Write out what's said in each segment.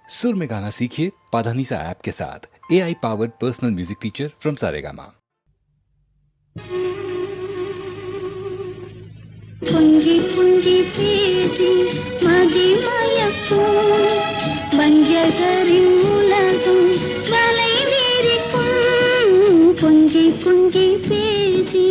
सुर में गाना सीखिए पाधानीसा ऐप के साथ। AI powered personal music teacher from Saregama. कुंजी कुंजी பேசி மதிமயக்கும் வஞ்சகரின் உலகம் வலை வீரிக்கும் குஞ்சி குஞ்சி பேசி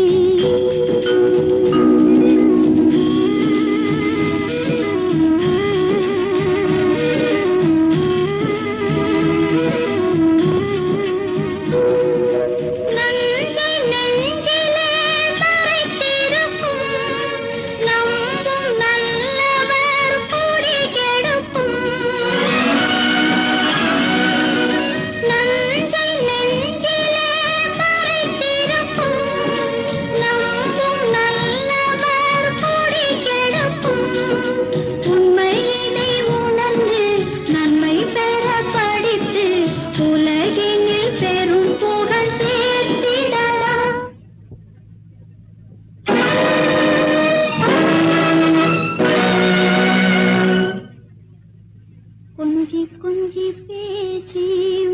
குஞ்சி குஞ்சி பேசி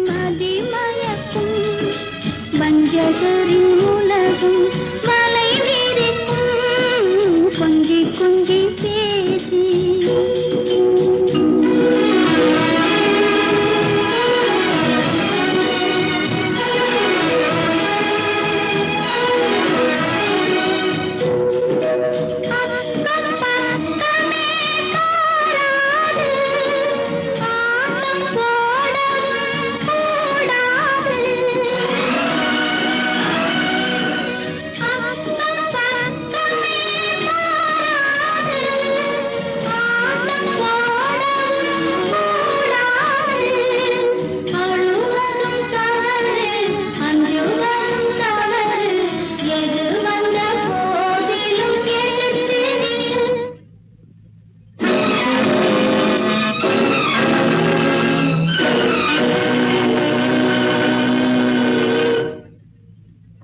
மதிமயக்கும் வஞ்சகரின் உலகம் வலை வீரிக்கும் குஞ்சி குஞ்சி பேசி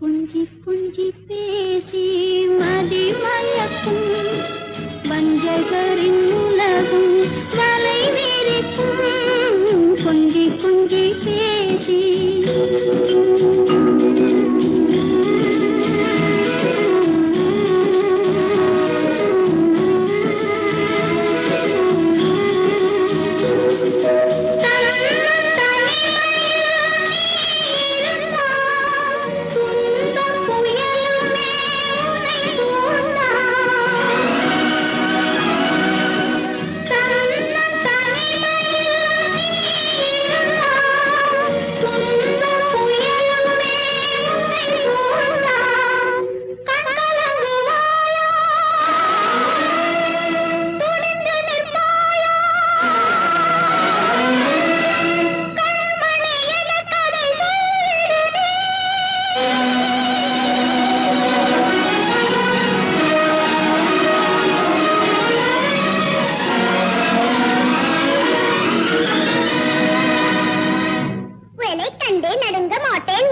குஞ்சி குஞ்சி பேசி மதிமயக்கும் வஞ்சகரின் உலகம் வலை வீரிக்கும் குஞ்சி குஞ்சி பேசி நடுங்க மாட்டேன்